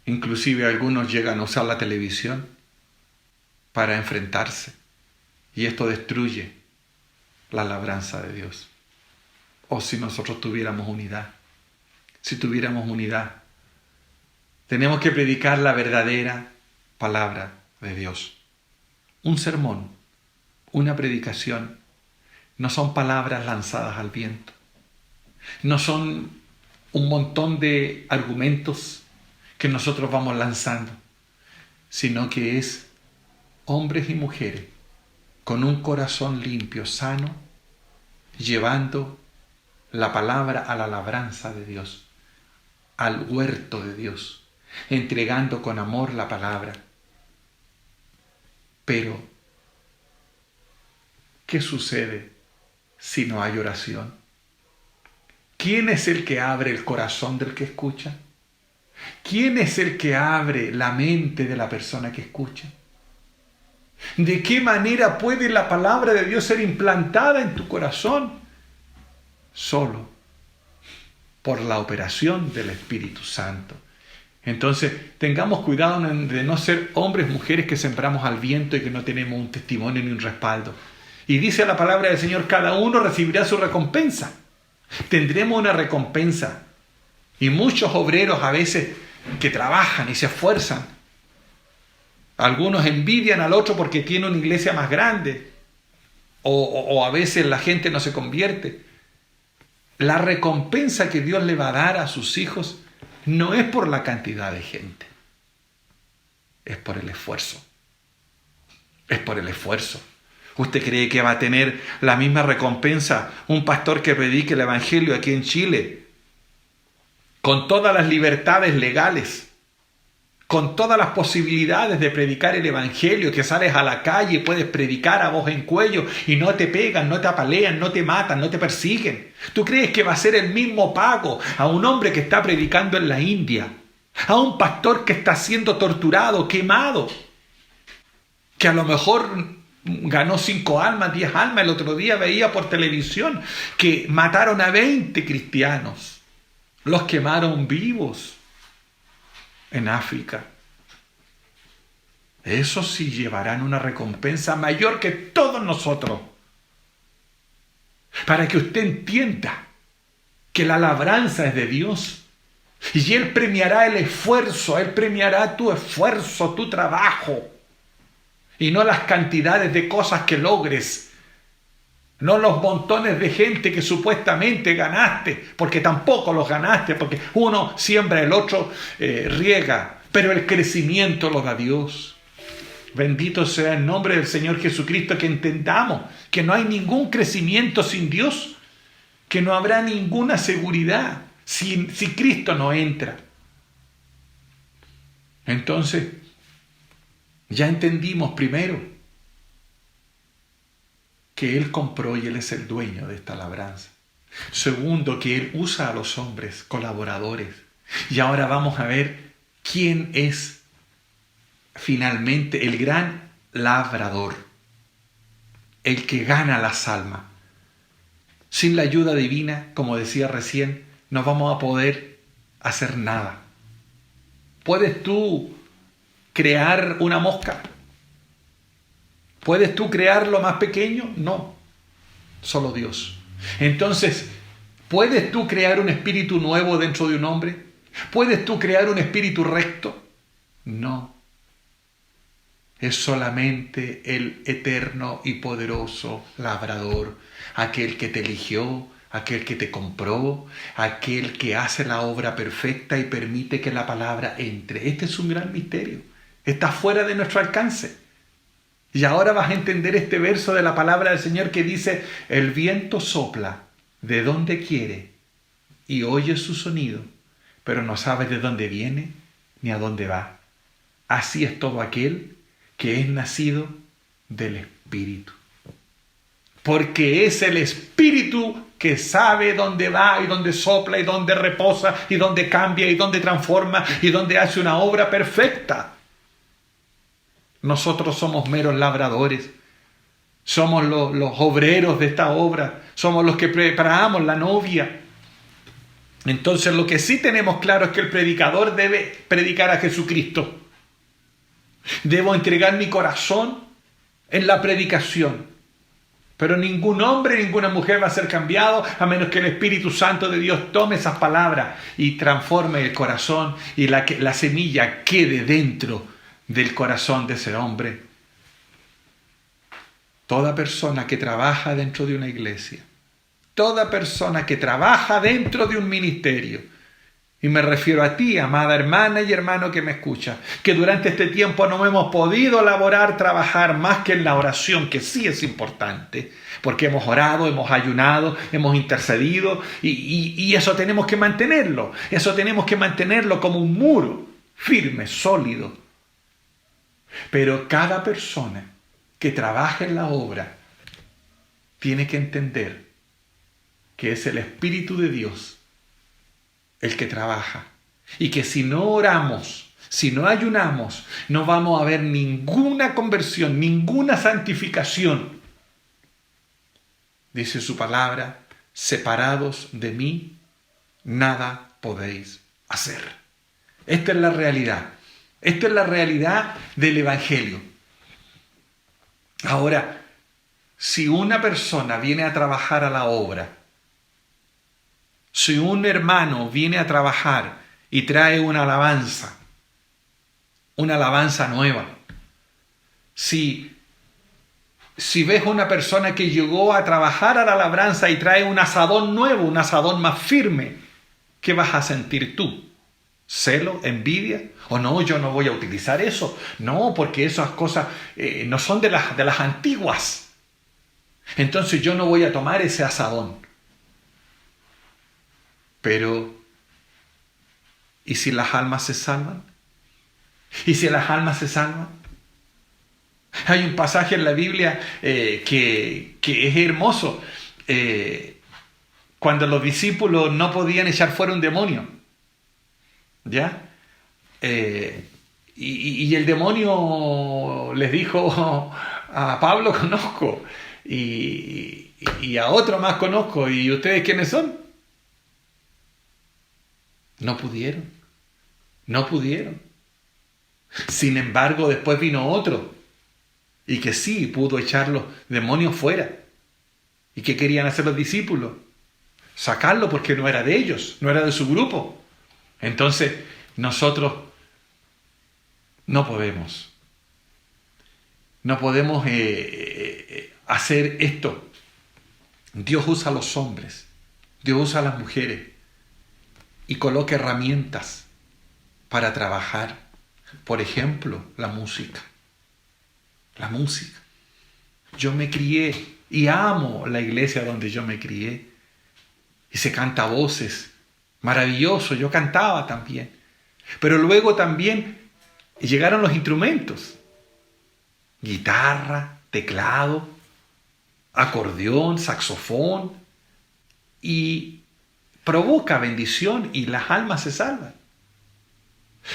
Inclusive algunos llegan a usar la televisión para enfrentarse. Y esto destruye la labranza de Dios. O si nosotros tuviéramos unidad. Si tuviéramos unidad. Tenemos que predicar la verdadera palabra de Dios. Un sermón, una predicación, no son palabras lanzadas al viento. No son un montón de argumentos que nosotros vamos lanzando, sino que es hombres y mujeres con un corazón limpio, sano, llevando la palabra a la labranza de Dios, al huerto de Dios, entregando con amor la palabra. Pero, ¿qué sucede si no hay oración? ¿Quién es el que abre el corazón del que escucha? ¿Quién es el que abre la mente de la persona que escucha? ¿De qué manera puede la palabra de Dios ser implantada en tu corazón? Solo por la operación del Espíritu Santo. Entonces, tengamos cuidado de no ser hombres, mujeres que sembramos al viento y que no tenemos un testimonio ni un respaldo. Y dice la palabra del Señor, cada uno recibirá su recompensa. Tendremos una recompensa. Y muchos obreros a veces que trabajan y se esfuerzan. Algunos envidian al otro porque tiene una iglesia más grande. O a veces la gente no se convierte. La recompensa que Dios le va a dar a sus hijos no es por la cantidad de gente. Es por el esfuerzo. Es por el esfuerzo. ¿Usted cree que va a tener la misma recompensa un pastor que predique el evangelio aquí en Chile? Con todas las libertades legales, con todas las posibilidades de predicar el evangelio, que sales a la calle y puedes predicar a voz en cuello y no te pegan, no te apalean, no te matan, no te persiguen. ¿Tú crees que va a ser el mismo pago a un hombre que está predicando en la India? A un pastor que está siendo torturado, quemado, que a lo mejor ganó 5 almas, 10 almas. El otro día veía por televisión que mataron a 20 cristianos. Los quemaron vivos en África. Esos sí llevarán una recompensa mayor que todos nosotros. Para que usted entienda que la labranza es de Dios Y Él premiará el esfuerzo, Él premiará tu esfuerzo, tu trabajo. Y no las cantidades de cosas que logres. No los montones de gente que supuestamente ganaste, porque tampoco los ganaste, porque uno siembra, el otro riega. Pero el crecimiento lo da Dios. Bendito sea el nombre del Señor Jesucristo, que entendamos que no hay ningún crecimiento sin Dios, que no habrá ninguna seguridad si Cristo no entra. Entonces, ya entendimos primero que Él compró y Él es el dueño de esta labranza. Segundo, que Él usa a los hombres colaboradores. Y ahora vamos a ver quién es finalmente el gran labrador, el que gana las almas. Sin la ayuda divina, como decía recién, no vamos a poder hacer nada. ¿Puedes tú crear una mosca? ¿Puedes tú crear lo más pequeño? No, solo Dios. Entonces, ¿puedes tú crear un espíritu nuevo dentro de un hombre? ¿Puedes tú crear un espíritu recto? No. Es solamente el eterno y poderoso labrador, aquel que te eligió, aquel que te compró, aquel que hace la obra perfecta y permite que la palabra entre. Este es un gran misterio. Está fuera de nuestro alcance. Y ahora vas a entender este verso de la palabra del Señor que dice: el viento sopla de donde quiere y oyes su sonido, pero no sabes de dónde viene ni a dónde va. Así es todo aquel que es nacido del Espíritu. Porque es el Espíritu que sabe dónde va y dónde sopla y dónde reposa y dónde cambia y dónde transforma y dónde hace una obra perfecta. Nosotros somos meros labradores. Somos los obreros de esta obra. Somos los que preparamos la novia. Entonces lo que sí tenemos claro es que el predicador debe predicar a Jesucristo. Debo entregar mi corazón en la predicación. Pero ningún hombre, ninguna mujer va a ser cambiado a menos que el Espíritu Santo de Dios tome esas palabras y transforme el corazón y la semilla quede dentro del corazón de ese hombre. Toda persona que trabaja dentro de una iglesia, toda persona que trabaja dentro de un ministerio, y me refiero a ti, amada hermana y hermano que me escucha, que durante este tiempo no hemos podido trabajar más que en la oración, que sí es importante, porque hemos orado, hemos ayunado, hemos intercedido, y eso tenemos que mantenerlo. Eso tenemos que mantenerlo como un muro, firme, sólido. Pero cada persona que trabaja en la obra tiene que entender que es el Espíritu de Dios el que trabaja, y que si no oramos, si no ayunamos, no vamos a ver ninguna conversión, ninguna santificación. Dice su palabra: separados de mí, nada podéis hacer. Esta es la realidad. Esta es la realidad del Evangelio. Ahora, si una persona viene a trabajar a la obra, si un hermano viene a trabajar y trae una alabanza nueva, si ves una persona que llegó a trabajar a la labranza y trae un asadón nuevo, un asadón más firme, ¿qué vas a sentir tú? ¿Celo? ¿Envidia? ¿O no, yo no voy a utilizar eso? No, porque esas cosas no son de las antiguas. Entonces yo no voy a tomar ese asadón. Pero, ¿y si las almas se salvan? ¿Y si las almas se salvan? Hay un pasaje en la Biblia que es hermoso. Cuando los discípulos no podían echar fuera un demonio. ¿Ya? Y el demonio les dijo: a Pablo conozco y a otro más conozco. ¿Y ustedes quiénes son? No pudieron. Sin embargo, después vino otro y que sí pudo echar los demonios fuera. ¿Y qué querían hacer los discípulos? Sacarlo, porque no era de ellos, no era de su grupo. Entonces, nosotros no podemos hacer esto. Dios usa a los hombres, Dios usa a las mujeres y coloca herramientas para trabajar. Por ejemplo, la música. La música. Yo me crié y amo la iglesia donde yo me crié. Y se canta a voces. Maravilloso, yo cantaba también. Pero luego también llegaron los instrumentos. Guitarra, teclado, acordeón, saxofón. Y provoca bendición y las almas se salvan.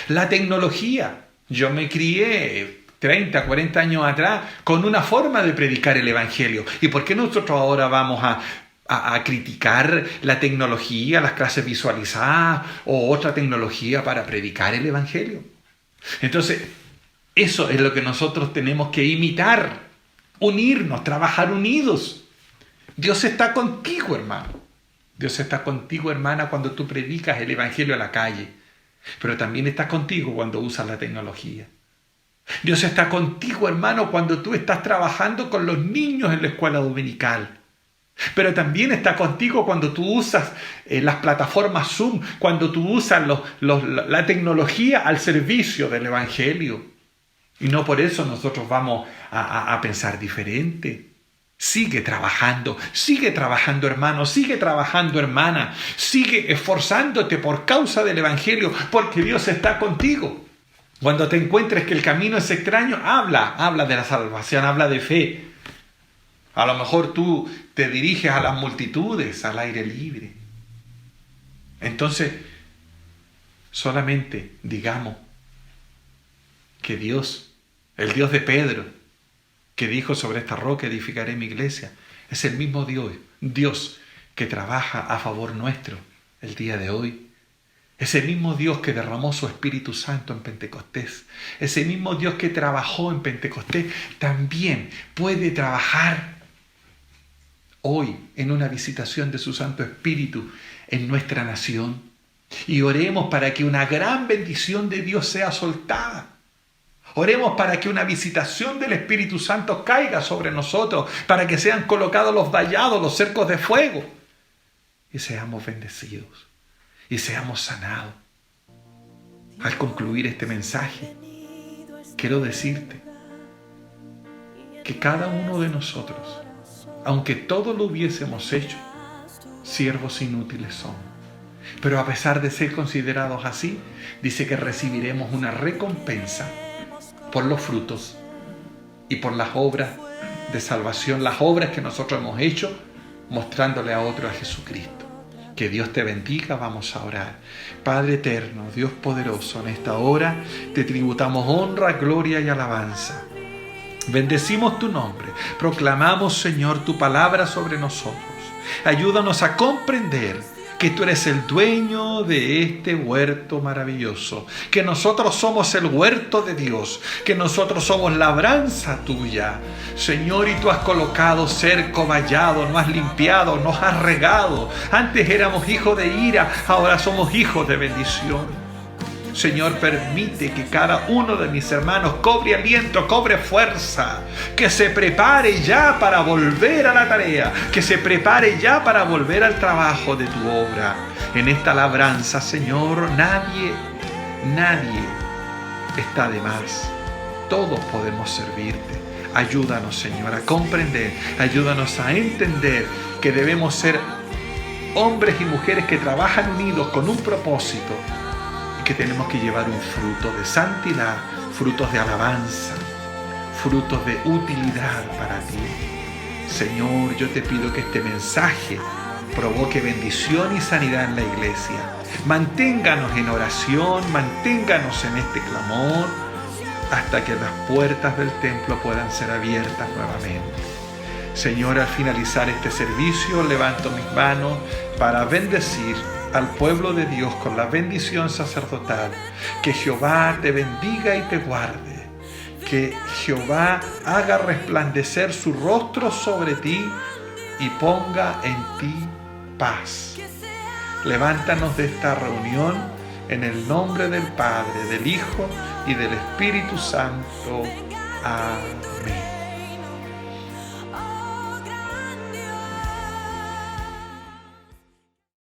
La tecnología. Yo me crié 30, 40 años atrás con una forma de predicar el Evangelio. ¿Y por qué nosotros ahora vamos a criticar la tecnología, las clases visualizadas o otra tecnología para predicar el Evangelio? Entonces, eso es lo que nosotros tenemos que imitar, unirnos, trabajar unidos. Dios está contigo, hermano. Dios está contigo, hermana, cuando tú predicas el Evangelio a la calle. Pero también está contigo cuando usas la tecnología. Dios está contigo, hermano, cuando tú estás trabajando con los niños en la escuela dominical. Pero también está contigo cuando tú usas las plataformas Zoom, cuando tú usas la tecnología al servicio del Evangelio. Y no por eso nosotros vamos a pensar diferente. Sigue trabajando, hermano, sigue trabajando, hermana. Sigue esforzándote por causa del Evangelio, porque Dios está contigo. Cuando te encuentres que el camino es extraño, habla de la salvación, habla de fe. A lo mejor tú te diriges a las multitudes, al aire libre. Entonces, solamente digamos que Dios, el Dios de Pedro, que dijo: sobre esta roca edificaré mi iglesia, es el mismo Dios que trabaja a favor nuestro el día de hoy. Ese mismo Dios que derramó su Espíritu Santo en Pentecostés, ese mismo Dios que trabajó en Pentecostés, también puede trabajar hoy en una visitación de su Santo Espíritu en nuestra nación. Y oremos para que una gran bendición de Dios sea soltada. Oremos para que una visitación del Espíritu Santo caiga sobre nosotros, para que sean colocados los vallados, los cercos de fuego, y seamos bendecidos, y seamos sanados. Al concluir este mensaje, quiero decirte que cada uno de nosotros, aunque todo lo hubiésemos hecho, siervos inútiles somos. Pero a pesar de ser considerados así, dice que recibiremos una recompensa por los frutos y por las obras de salvación, las obras que nosotros hemos hecho, mostrándole a otros a Jesucristo. Que Dios te bendiga. Vamos a orar. Padre eterno, Dios poderoso, en esta hora te tributamos honra, gloria y alabanza. Bendecimos tu nombre, proclamamos, Señor, tu palabra sobre nosotros. Ayúdanos a comprender que tú eres el dueño de este huerto maravilloso, que nosotros somos el huerto de Dios, que nosotros somos labranza tuya, Señor, y tú has colocado cerco, vallado, nos has limpiado, nos has regado. Antes éramos hijos de ira, ahora somos hijos de bendición. Señor, permite que cada uno de mis hermanos cobre aliento, cobre fuerza, que se prepare ya para volver a la tarea, que se prepare ya para volver al trabajo de tu obra. En esta labranza, Señor, nadie está de más. Todos podemos servirte. Ayúdanos, Señor, a comprender, ayúdanos a entender que debemos ser hombres y mujeres que trabajan unidos con un propósito, que tenemos que llevar un fruto de santidad, frutos de alabanza, frutos de utilidad para ti. Señor, yo te pido que este mensaje provoque bendición y sanidad en la iglesia. Manténganos en oración, manténganos en este clamor, hasta que las puertas del templo puedan ser abiertas nuevamente. Señor, al finalizar este servicio, levanto mis manos para bendecir al pueblo de Dios con la bendición sacerdotal. Que Jehová te bendiga y te guarde. Que Jehová haga resplandecer su rostro sobre ti y ponga en ti paz. Levántanos de esta reunión En el nombre del Padre, del Hijo y del Espíritu Santo. Amén.